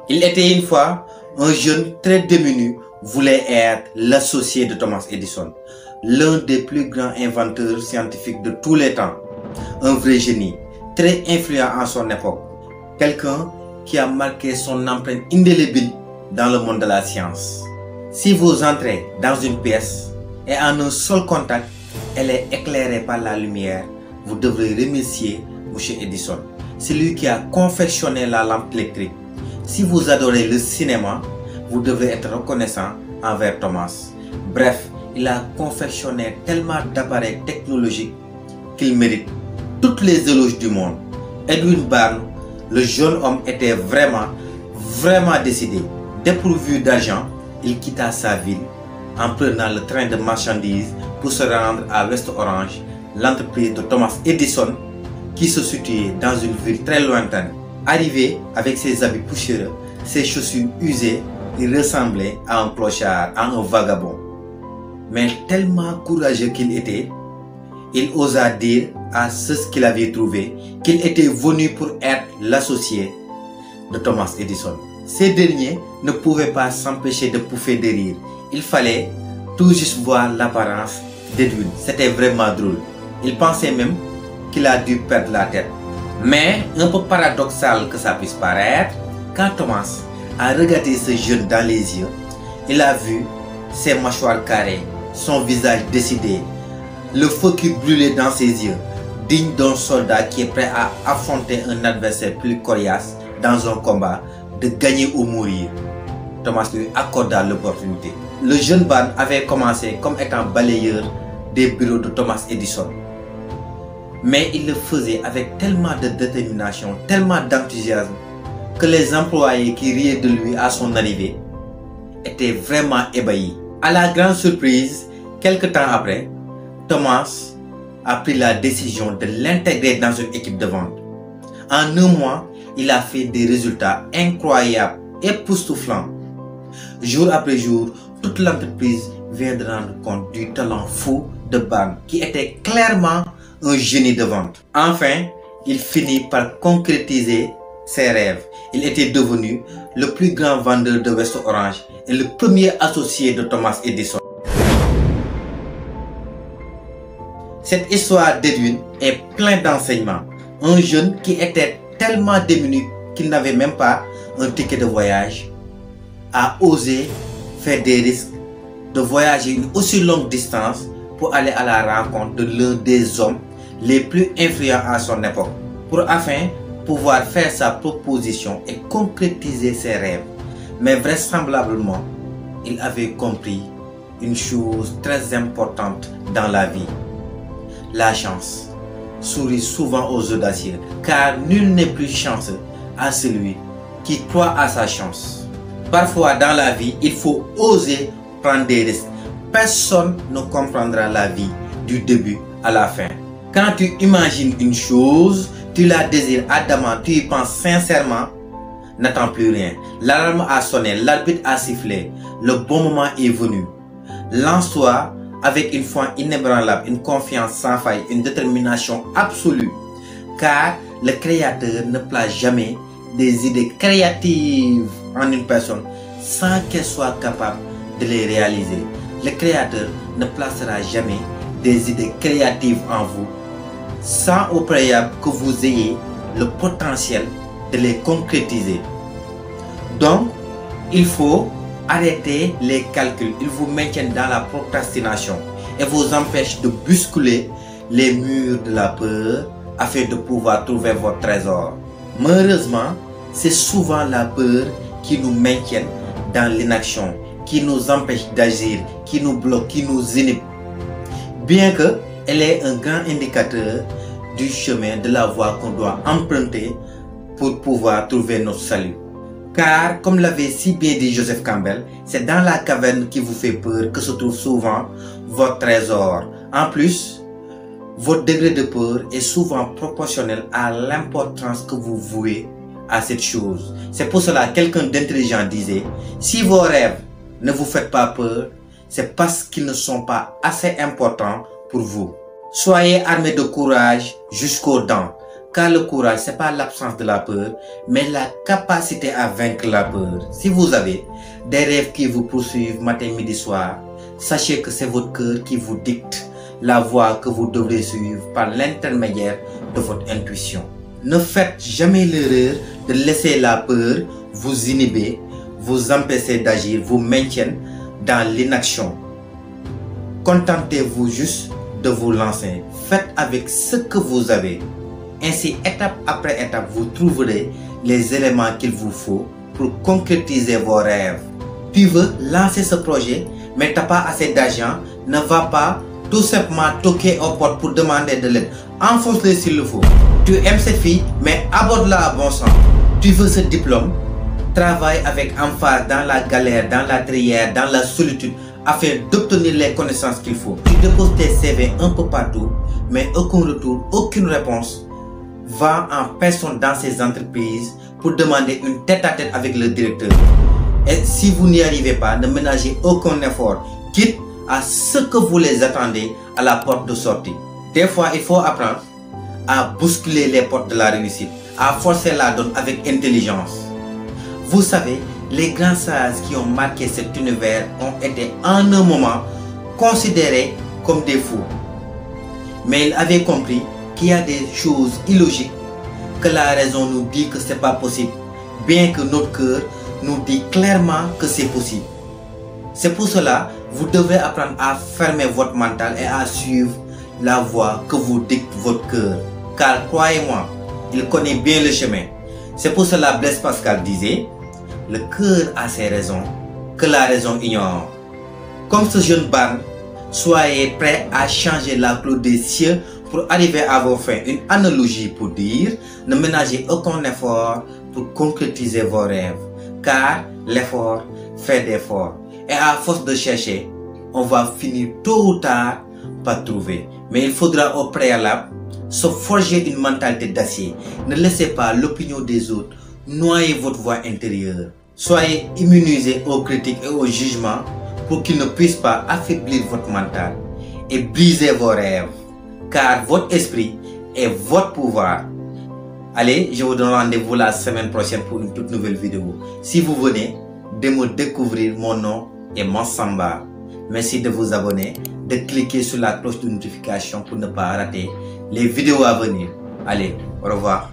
Il était une fois un jeune très démuni voulait être l'associé de Thomas Edison, l'un des plus grands inventeurs scientifiques de tous les temps, un vrai génie, très influent en son époque, quelqu'un qui a marqué son empreinte indélébile dans le monde de la science. Si vous entrez dans une pièce et en un seul contact, elle est éclairée par la lumière, vous devrez remercier M. Edison. C'est lui qui a confectionné la lampe électrique. Si vous adorez le cinéma, vous devrez être reconnaissant envers Thomas. Bref, il a confectionné tellement d'appareils technologiques qu'il mérite toutes les éloges du monde. Edwin Barnes, le jeune homme, était vraiment décidé. Dépourvu d'argent, il quitta sa ville en prenant le train de marchandises pour se rendre à West Orange, l'entreprise de Thomas Edison, qui se situait dans une ville très lointaine. Arrivé avec ses habits poussiéreux, ses chaussures usées, il ressemblait à un clochard, à un vagabond. Mais tellement courageux qu'il était, il osa dire à ceux qu'il avait trouvés qu'il était venu pour être l'associé de Thomas Edison. Ces derniers ne pouvaient pas s'empêcher de pouffer de rire. Il fallait tout juste voir l'apparence d'Edwin. C'était vraiment drôle. Il pensait même qu'il a dû perdre la tête. Mais, un peu paradoxal que ça puisse paraître, quand Thomas a regardé ce jeune dans les yeux, il a vu ses mâchoires carrées, son visage décidé, le feu qui brûlait dans ses yeux, digne d'un soldat qui est prêt à affronter un adversaire plus coriace dans un combat, de gagner ou mourir. Thomas lui accorda l'opportunité. Le jeune Barnes avait commencé comme étant balayeur des bureaux de Thomas Edison. Mais il le faisait avec tellement de détermination, tellement d'enthousiasme, que les employés qui riaient de lui à son arrivée étaient vraiment ébahis. À la grande surprise, quelque temps après, Thomas a pris la décision de l'intégrer dans une équipe de vente. En un mois, il a fait des résultats incroyables, époustouflants. Jour après jour, toute l'entreprise vient de rendre compte du talent fou de Barnes, qui était clairement un génie de vente. Enfin, il finit par concrétiser ses rêves. Il était devenu le plus grand vendeur de West Orange et le premier associé de Thomas Edison. Cette histoire d'Edwin est pleine d'enseignements. Un jeune qui était tellement démuni qu'il n'avait même pas un ticket de voyage a osé faire des risques de voyager une aussi longue distance pour aller à la rencontre de l'un des hommes les plus influents à son époque, pour afin pouvoir faire sa proposition et concrétiser ses rêves. Mais vraisemblablement, il avait compris une chose très importante dans la vie. La chance sourit souvent aux audacieux, car nul n'est plus chanceux à celui qui croit à sa chance. Parfois dans la vie, il faut oser prendre des risques. Personne ne comprendra la vie du début à la fin. Quand tu imagines une chose, tu la désires ardemment, tu y penses sincèrement, n'attends plus rien. L'alarme a sonné, l'arbitre a sifflé, le bon moment est venu. Lance-toi avec une foi inébranlable, une confiance sans faille, une détermination absolue. Car le Créateur ne place jamais des idées créatives en une personne sans qu'elle soit capable de les réaliser. Le Créateur ne placera jamais des idées créatives en vous sans au préalable que vous ayez le potentiel de les concrétiser. Donc, il faut arrêter les calculs. Ils vous maintiennent dans la procrastination et vous empêchent de bousculer les murs de la peur afin de pouvoir trouver votre trésor. Malheureusement, c'est souvent la peur qui nous maintient dans l'inaction, qui nous empêche d'agir, qui nous bloque, qui nous inhibe. Bien qu'elle est un grand indicateur du chemin, de la voie qu'on doit emprunter pour pouvoir trouver notre salut. Car, comme l'avait si bien dit Joseph Campbell, c'est dans la caverne qui vous fait peur que se trouve souvent votre trésor. En plus, votre degré de peur est souvent proportionnel à l'importance que vous vouez à cette chose. C'est pour cela que quelqu'un d'intelligent disait, si vos rêves ne vous font pas peur, c'est parce qu'ils ne sont pas assez importants pour vous. Soyez armés de courage jusqu'aux dents, Car le courage, ce n'est pas l'absence de la peur, mais la capacité à vaincre la peur. Si vous avez des rêves qui vous poursuivent matin, midi, soir, sachez que c'est votre cœur qui vous dicte la voie que vous devrez suivre par l'intermédiaire de votre intuition. Ne faites jamais l'erreur de laisser la peur vous inhiber, vous empêcher d'agir, vous maintenir dans l'inaction. Contentez-vous juste de vous lancer. Faites avec ce que vous avez. Ainsi, étape après étape, vous trouverez les éléments qu'il vous faut pour concrétiser vos rêves. Tu veux lancer ce projet, mais tu n'as pas assez d'argent, ne va pas tout simplement toquer aux portes pour demander de l'aide. Enfonce-le s'il le faut. Tu aimes cette fille, mais aborde-la à bon sens. Tu veux ce diplôme, travaille avec emphase dans la galère, dans la trière, dans la solitude, afin d'obtenir les connaissances qu'il faut. Tu déposes tes CV un peu partout, mais aucun retour, aucune réponse. Va en personne dans ces entreprises pour demander une tête-à-tête avec le directeur. Et si vous n'y arrivez pas, ne ménagez aucun effort, quitte à ce que vous les attendez à la porte de sortie. Des fois, il faut apprendre à bousculer les portes de la réussite, à forcer la donne avec intelligence. Vous savez, les grands sages qui ont marqué cet univers ont été en un moment considérés comme des fous. Mais ils avaient compris qu'il y a des choses illogiques que la raison nous dit que ce n'est pas possible, bien que notre cœur nous dit clairement que c'est possible. C'est pour cela que vous devez apprendre à fermer votre mental et à suivre la voie que vous dicte votre cœur. Car croyez-moi, il connaît bien le chemin. C'est pour cela que Blaise Pascal disait: le cœur a ses raisons que la raison ignore. Comme ce jeune barde, soyez prêts à changer la couleur des cieux pour arriver à vos fins. Une analogie pour dire: ne ménagez aucun effort pour concrétiser vos rêves, car l'effort fait des efforts. Et à force de chercher, on va finir tôt ou tard par trouver. Mais il faudra au préalable se forger une mentalité d'acier. Ne laissez pas l'opinion des autres noyer votre voix intérieure. Soyez immunisés aux critiques et aux jugements pour qu'ils ne puissent pas affaiblir votre mental et briser vos rêves. Car votre esprit est votre pouvoir. Allez, je vous donne rendez-vous la semaine prochaine pour une toute nouvelle vidéo. Si vous venez de me découvrir, mon nom est Mansamba. Merci de vous abonner, de cliquer sur la cloche de notification pour ne pas rater les vidéos à venir. Allez, au revoir.